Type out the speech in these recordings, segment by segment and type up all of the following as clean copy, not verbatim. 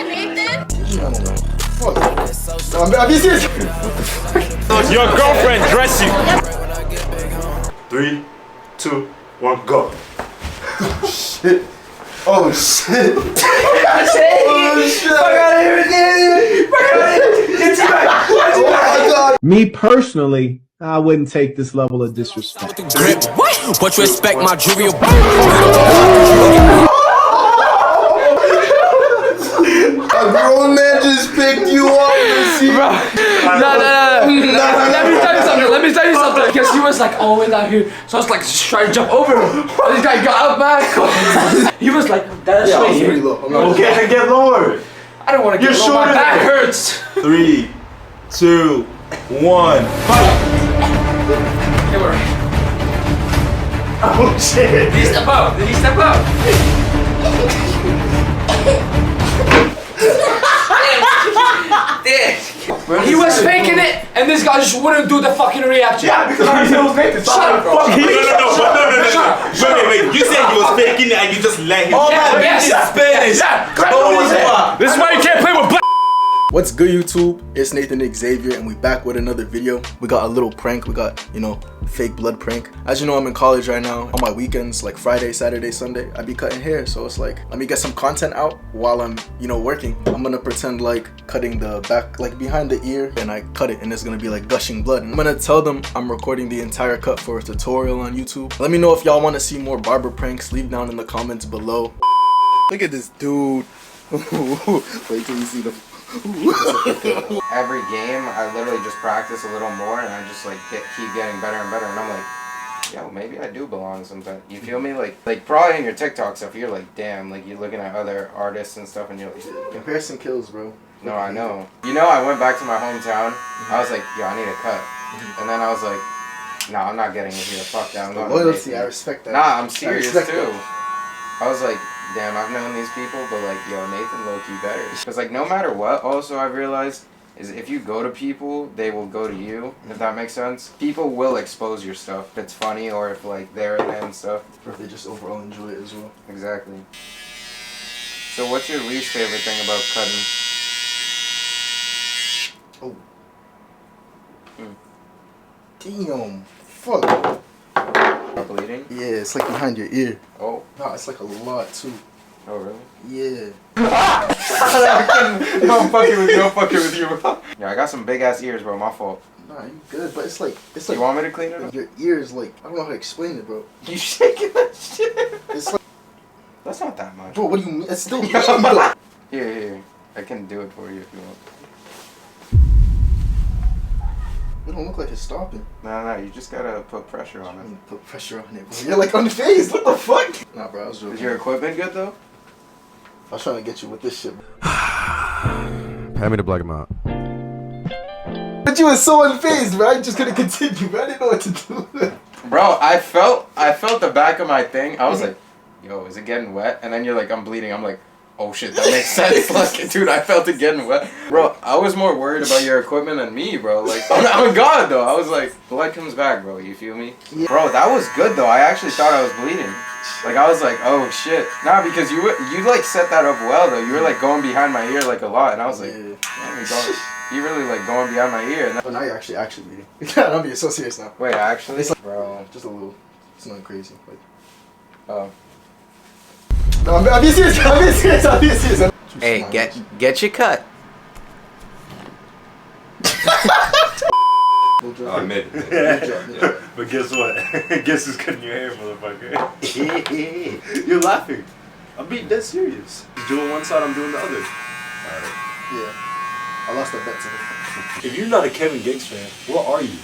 that, Nathan? Fuck. I'm being serious. Your girlfriend dress you. 3, 2, 1, go. Shit. Oh shit. Oh shit. Fuck out of here, Danny. Fuck out of here. Get you back. Oh my god. Me personally, I wouldn't take this level of disrespect. What you expect, my jewelry? A grown man just picked you up. No. Let me tell you something. Because he was like all the way down here, so I was like just trying to jump over him. This guy got up back. He was like, that's right here. Okay, get lower. I don't want to get low. My back hurts. 3, 2, 1. Oh shit. Did he step out? Did he step out? He was faking it, and this guy just wouldn't do the fucking reaction. Yeah, because I said it was faking. Shut up, bro. No. Wait. You said you was faking it and you just let him. Yes. Spanish. This is why you can't play with black. What's good, YouTube? It's Nathan Xavier, and we back with another video. We got a little prank. We got, fake blood prank. As you know, I'm in college right now. On my weekends, like Friday, Saturday, Sunday, I be cutting hair. So it's like, let me get some content out while I'm, working. I'm gonna pretend like cutting the back, like behind the ear, and I cut it, and it's gonna be like gushing blood. And I'm gonna tell them I'm recording the entire cut for a tutorial on YouTube. Let me know if y'all want to see more barber pranks. Leave down in the comments below. Look at this dude. Wait till you see the. Every game, I literally just practice a little more, and I just like keep getting better and better. And I'm like, yo, maybe I do belong sometimes. You feel me? Like probably in your TikTok stuff, you're like, damn, like you're looking at other artists and stuff, and you're like, Comparison kills, bro. no, I know. I went back to my hometown. I was like, yo, I need a cut, and then I was like, nah, I'm not getting it here. Fuck that. I'm going to Loyalty, I respect that. Nah, I'm serious too. That. I was like, damn, I've known these people, but like, yo, Nathan low-key better. Because like, no matter what, also I've realized, is if you go to people, they will go to you, if that makes sense. People will expose your stuff if it's funny or if like they're in it and stuff. Or if they just overall enjoy it as well. Exactly. So what's your least favorite thing about cutting? Oh. Damn. Fuck. Bleeding? Yeah, it's like behind your ear. Oh. Nah, it's like a lot too. Oh, really? Yeah. No, I'm fucking with you. Yeah, I got some big ass ears, bro. My fault. Nah, you good, but it's like. You want me to clean it up? Your ears, like, I don't know how to explain it, bro. You shaking that shit? It's like. That's not that much. Bro, what do you mean? It's still bleeding, though. Here. I can do it for you if you want. It don't look like it's stopping. No, you just gotta put pressure on it. Put pressure on it, bro. You're like unfazed. What the fuck? Nah, bro, I was joking. Is your equipment good though? I was trying to get you with this shit, bro. Pay me the black amount. But you were so unfazed, bro. I just couldn't continue, bro. I didn't know what to do. Bro, I felt the back of my thing. I was like, yo, is it getting wet? And then you're like, I'm bleeding. I'm like, oh shit, that makes sense. Like, dude, I felt it getting wet. Bro, I was more worried about your equipment than me, bro. Like, I'm a god, though. I was like, blood comes back, bro. You feel me? Yeah. Bro, that was good, though. I actually thought I was bleeding. Like, I was like, oh shit. Nah, because you like set that up well, though. You were like going behind my ear like a lot, and I was like, you really like going behind my ear. And but now you're actually bleeding. I'm being so serious now. Wait, actually? It's like, bro. Just a little. It's not crazy. Like, oh. No, I'm being serious. I'm being serious. Hey, get your cut. I made it. But guess what? Guess who's cutting your hair, motherfucker? You're laughing. I'm being dead serious. He's doing one side, I'm doing the other. Alright. Yeah. I lost that bet to him. If you're not a Kevin Gates fan, what are you?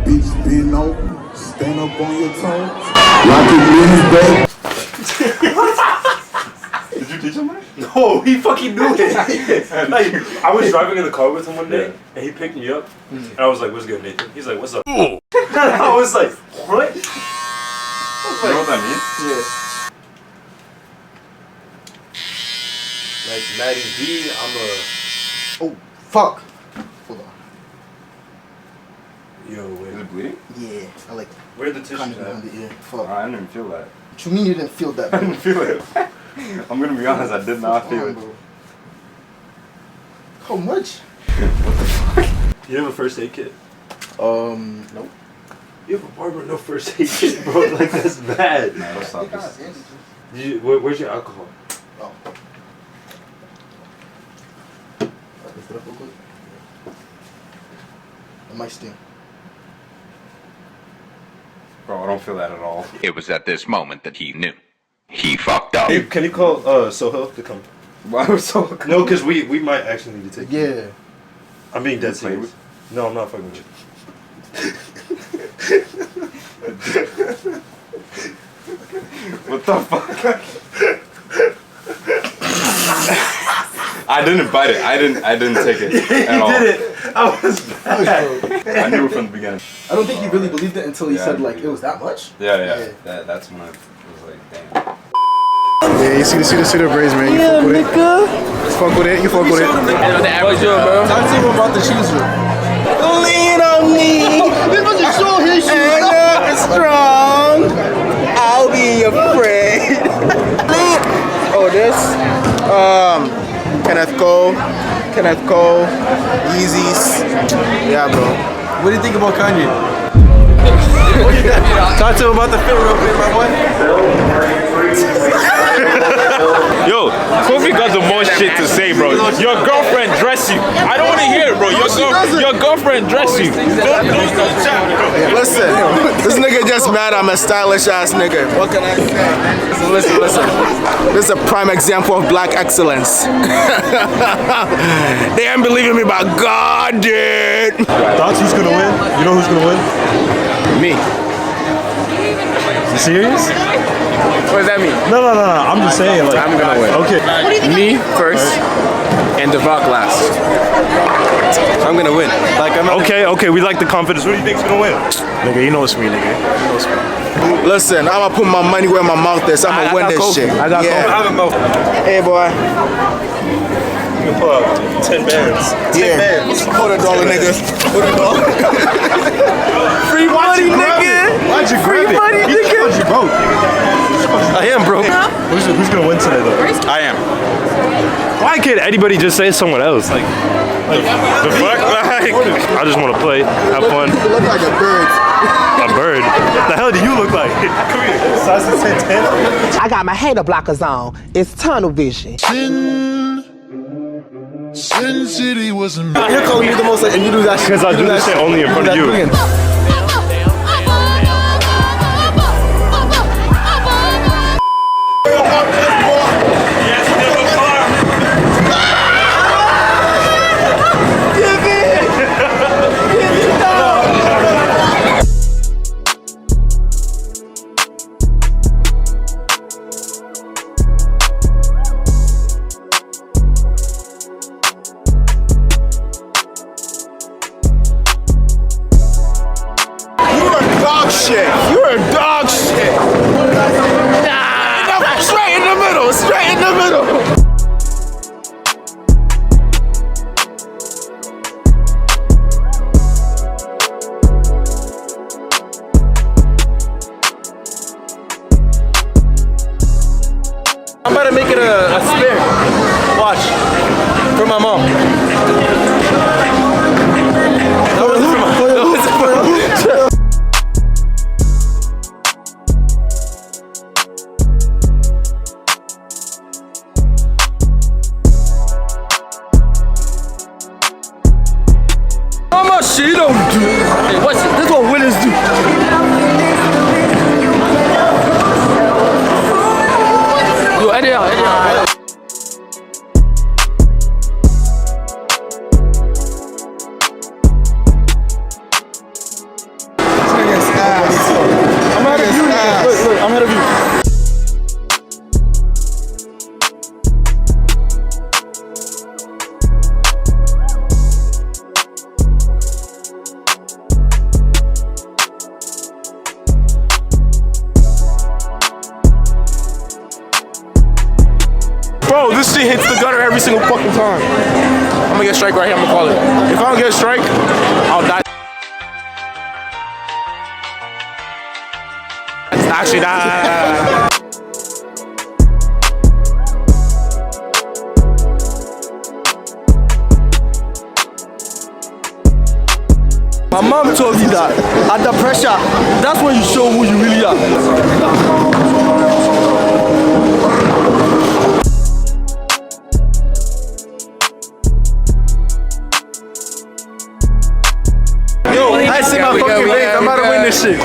Beach being open, stand up on your toes. Like it means, babe. Did you teach him that? No, he fucking knew it. Like, I was driving in the car with him one day, and he picked me up, and I was like, "What's good, Nathan?" He's like, "What's up?" And I was like, "What?" You know what that means? Yeah. Like, Maddie D, I'm a. Oh, fuck. Hold on. Yo, wait. Is it bleeding? Yeah, I like. Where the tissue kind of behind the ear. Fuck. I didn't even feel that. What you mean you didn't feel that? I didn't feel it. I'm gonna be honest, I did not feel it. Bro. How much? What the fuck? You have a first aid kit? Nope. You have a barber no first aid kit, bro? Like, that's bad. Nah, don't stop this. Where's your alcohol? Oh. Lift it up real quick. It might sting. Bro, I don't feel that at all. It was at this moment that he knew. He fucked up. Hey, can you call Sohel to come? Why was so? No, because we might actually need to take you. Yeah. I'm being dead serious. No, I'm not fucking with you. What the fuck? I didn't bite it. I didn't take it at all. You did it. I was bad. I knew from the beginning. I don't think he really believed it until he said like it was that much. Yeah. That's when I was like, damn. Yeah, you see the braids, man. You fuck with it. You fuck with it. The average Joe, bro. Talk to him about the shoes. Lean on me. This was to show his shoes. And strong. I'll be your friend. Oh, this. Kenneth Cole, Yeezys. Yeah, bro. What do you think about Kanye? Talk to him about the fit real quick, my boy. Yo, Kofi got the most shit to say, bro. Your girlfriend dress you. I don't want to hear it, bro. Your girlfriend dress you. Don't chat, bro. Listen, this nigga just mad I'm a stylish ass nigga. What can I say? Listen. This is a prime example of black excellence. They ain't believing me, but God did. Thoughts who's gonna win? You know who's gonna win? Me. You serious? What does that mean? No. I'm just saying, like, I'm gonna win. Okay. Me first and Devok last. I'm gonna win. Like I'm Okay. We like the confidence. Who do you think's gonna win? Nigga, you know it's me, nigga. You know it's me. Listen, I'm gonna put my money where my mouth is. I'm gonna win this shit. I got Hey, boy. You can pull out 10 bands. 10 bands. $100, nigga. Free money, nigga. Why'd you grab it? money, nigga. You broke. I am broke. Who's gonna win today, though? I am. Why can't anybody just say someone else? Like the fuck? Like, I just want to play, have fun. You look like a bird. A bird? The hell do you look like? Come here. Size 10. I got my hater blockers on. It's tunnel vision. Sin City was a You're calling me the most like, and you do that shit. Because I do this shit only in front of you. You're a dog shit. Nah. Straight in the middle. I'm about to make it a spin. Watch. For my mom. Shit, you don't do. Hey, what's it? This is what winners do. Yo, edit out. I'm ahead of you. Look, I'm ahead of you. Bro, this shit hits the gutter every single fucking time. I'm gonna get a strike right here, I'm gonna call it. If I don't get a strike, I'll die. Actually, nah. My mom told me that under pressure, that's when you show who you really are. Yo, I see my fucking veins. I'm about to win this shit.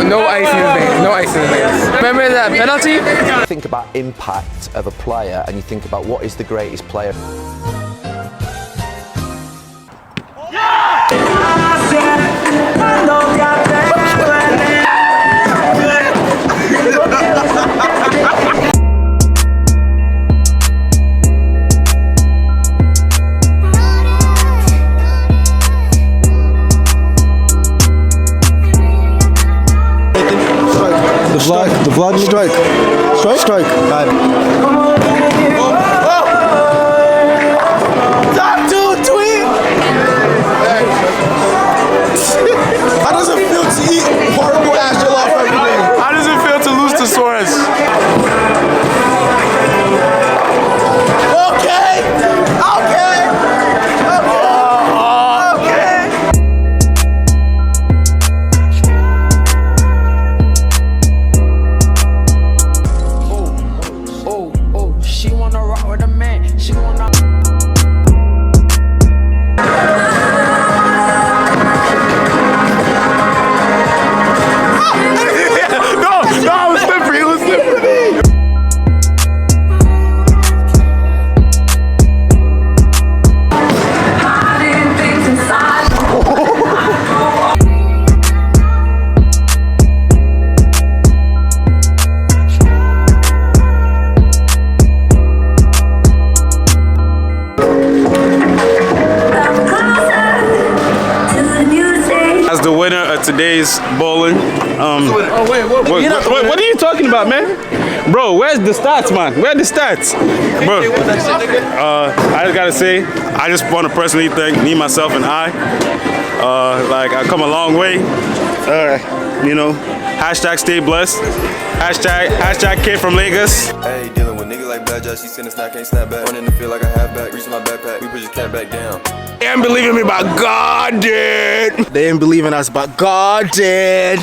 No ice in his veins. No ice in his veins. Remember that penalty? Think about impact of a player and you think about what is the greatest player. The vlog strike. Strike. Bad. Top 2 tweet. How does it feel to eat horrible ass jollof every day? How does it feel to lose to Suarez? Okay. She wanna rock with a man. She wanna. No, it was slippery. As the winner of today's bowling, what are you talking about, man? Bro, where's the stats, man? Where are the stats? Bro, I just gotta say, I just want to personally thank me, myself, and I. Like, I've come a long way. You know, hashtag stay blessed. Hashtag kid from Lagos. Hey, dealing with niggas like bad judge, he send a snack, can't snap back. Running to feel like I have back, reaching my backpack, we put your cat back down. They ain't believing me, but God did. They ain't believing us, but God did.